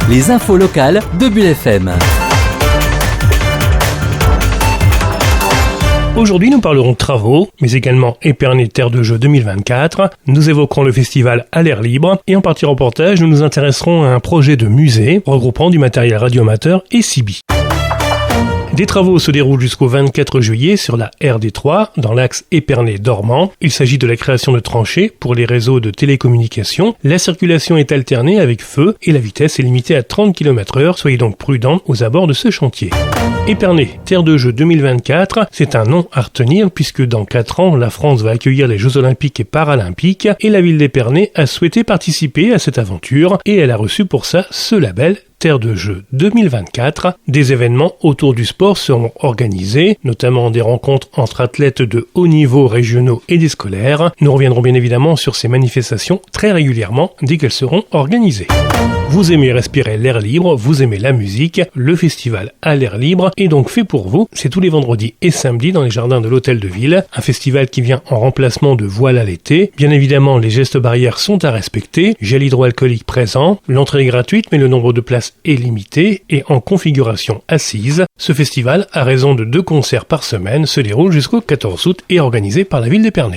Les infos locales de Bulle FM. Aujourd'hui, nous parlerons travaux, mais également Épernay Terre de Jeux 2024. Nous évoquerons le festival à l'air libre et en partie reportage, nous nous intéresserons à un projet de musée regroupant du matériel radioamateur et CB. Des travaux se déroulent jusqu'au 24 juillet sur la RD3, dans l'axe Épernay-Dormans. Il s'agit de la création de tranchées pour les réseaux de télécommunications. La circulation est alternée avec feu et la vitesse est limitée à 30 km/h. Soyez donc prudents aux abords de ce chantier. Épernay, Terre de Jeux 2024, c'est un nom à retenir puisque dans 4 ans, la France va accueillir les Jeux Olympiques et Paralympiques et la ville d'Épernay a souhaité participer à cette aventure et elle a reçu pour ça ce label Terre de Jeux 2024. Des événements autour du sport seront organisés, notamment des rencontres entre athlètes de haut niveau régionaux et des scolaires. Nous reviendrons bien évidemment sur ces manifestations très régulièrement dès qu'elles seront organisées. Vous aimez respirer l'air libre, vous aimez la musique, le festival à l'air libre est donc fait pour vous. C'est tous les vendredis et samedis dans les jardins de l'hôtel de ville, un festival qui vient en remplacement de Voile à l'été. Bien évidemment, les gestes barrières sont à respecter, gel hydroalcoolique présent, l'entrée est gratuite mais le nombre de places est limité et en configuration assise. Ce festival, à raison de 2 concerts par semaine, se déroule jusqu'au 14 août et est organisé par la ville d'Épernay.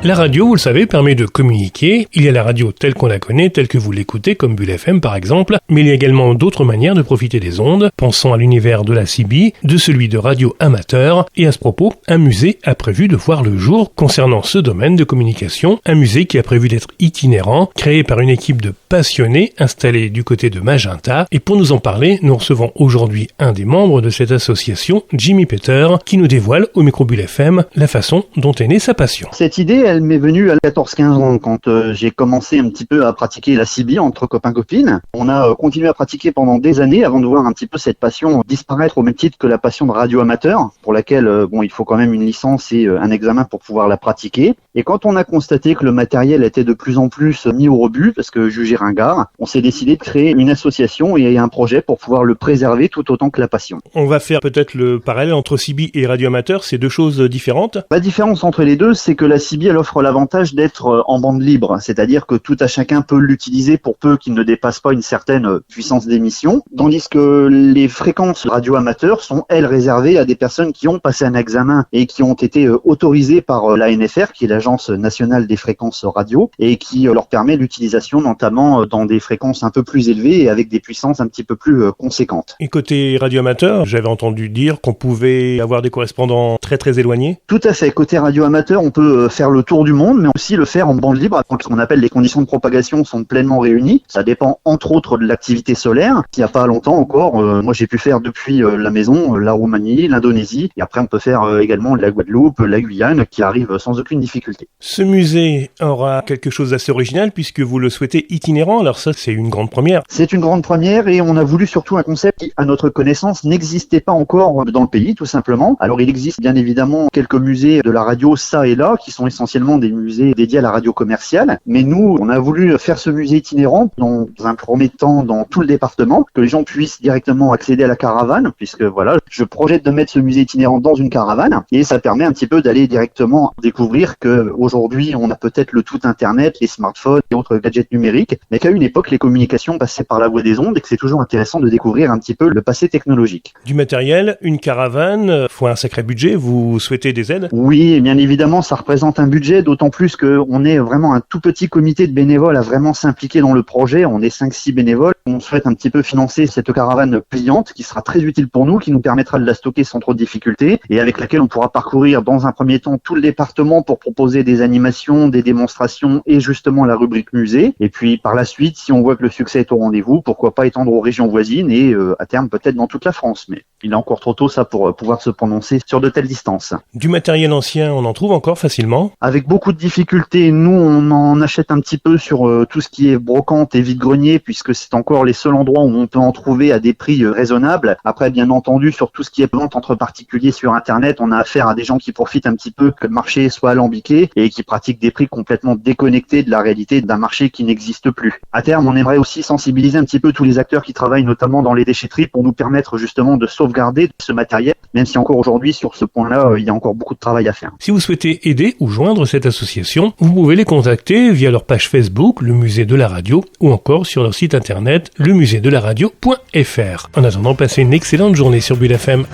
La radio, vous le savez, permet de communiquer. Il y a la radio telle qu'on la connaît, telle que vous l'écoutez, comme Bulle FM par exemple, mais il y a également d'autres manières de profiter des ondes. Pensons à l'univers de la CB, de celui de radio amateur, et à ce propos, un musée a prévu de voir le jour concernant ce domaine de communication. Un musée qui a prévu d'être itinérant, créé par une équipe de passionnés installés du côté de Magenta. Et pour nous en parler, nous recevons aujourd'hui un des membres de cette association, Jimmy Peter, qui nous dévoile au micro Bulle FM la façon dont est née sa passion. Cette idée, elle m'est venue à 14-15 ans quand j'ai commencé un petit peu à pratiquer la CB entre copains-copines. On a continué à pratiquer pendant des années avant de voir un petit peu cette passion disparaître au même titre que la passion de radio amateur, pour laquelle il faut quand même une licence et un examen pour pouvoir la pratiquer. Et quand on a constaté que le matériel était de plus en plus mis au rebut, parce que jugé ringard, on s'est décidé de créer une association et un projet pour pouvoir le préserver tout autant que la passion. On va faire peut-être le parallèle entre CB et radio amateur, c'est 2 choses différentes. La différence entre les deux, c'est que la CB, elle offre l'avantage d'être en bande libre, c'est-à-dire que tout à chacun peut l'utiliser pour peu qu'il ne dépasse pas une certaine puissance d'émission, tandis que les fréquences radio amateurs sont, elles, réservées à des personnes qui ont passé un examen et qui ont été autorisées par l'ANFR, qui est l'Agence nationale des fréquences radio, et qui leur permet l'utilisation notamment dans des fréquences un peu plus élevées et avec des puissances un petit peu plus conséquentes. Et côté radio amateur, j'avais entendu dire qu'on pouvait avoir des correspondants très très éloignés. Tout à fait. Côté radio amateur, on peut faire le tour du monde, mais aussi le faire en bande libre, quand ce qu'on appelle les conditions de propagation sont pleinement réunies. Ça dépend entre autres de l'activité solaire. Il n'y a pas longtemps encore, moi j'ai pu faire depuis la maison, la Roumanie, l'Indonésie, et après on peut faire également la Guadeloupe, la Guyane, qui arrive sans aucune difficulté. Ce musée aura quelque chose d'assez original puisque vous le souhaitez itinérant, alors ça c'est une grande première. C'est une grande première et on a voulu surtout un concept qui, à notre connaissance, n'existait pas encore dans le pays, tout simplement. Alors il existe bien évidemment quelques musées de la radio ça et là, qui sont essentiellement des musées dédiés à la radio commerciale, mais nous, on a voulu faire ce musée itinérant dans un premier temps dans tout le département, que les gens puissent directement accéder à la caravane, puisque voilà, je projette de mettre ce musée itinérant dans une caravane, et ça permet un petit peu d'aller directement découvrir que aujourd'hui, on a peut-être le tout internet, les smartphones et autres gadgets numériques, mais qu'à une époque, les communications passaient par la voie des ondes et que c'est toujours intéressant de découvrir un petit peu le passé technologique. Du matériel, une caravane, faut un sacré budget, vous souhaitez des aides? Oui, bien évidemment, ça représente un budget, d'autant plus qu'on est vraiment un tout petit comité de bénévoles à vraiment s'impliquer dans le projet. On est 5-6 bénévoles. On souhaite un petit peu financer cette caravane pliante qui sera très utile pour nous, qui nous permettra de la stocker sans trop de difficultés et avec laquelle on pourra parcourir dans un premier temps tout le département pour proposer des animations, des démonstrations et justement la rubrique musée. Et puis par la suite, si on voit que le succès est au rendez-vous, pourquoi pas étendre aux régions voisines et à terme peut-être dans toute la France. Mais il est encore trop tôt ça pour pouvoir se prononcer sur de telles distances. Du matériel ancien, on en trouve encore facilement? Avec beaucoup de difficultés, nous on en achète un petit peu sur tout ce qui est brocante et vide-grenier puisque c'est encore les seuls endroits où on peut en trouver à des prix raisonnables. Après bien entendu sur tout ce qui est vente entre particuliers sur internet, on a affaire à des gens qui profitent un petit peu que le marché soit alambiqué et qui pratiquent des prix complètement déconnectés de la réalité d'un marché qui n'existe plus. À terme, on aimerait aussi sensibiliser un petit peu tous les acteurs qui travaillent notamment dans les déchetteries pour nous permettre justement de sauvegarder ce matériel, même si encore aujourd'hui sur ce point-là, il y a encore beaucoup de travail à faire. Si vous souhaitez aider ou joindre cette association, vous pouvez les contacter via leur page Facebook, le musée de la radio, ou encore sur leur site internet internet lemusée-de-la-radio.fr. En attendant, passez une excellente journée sur Bulle FM.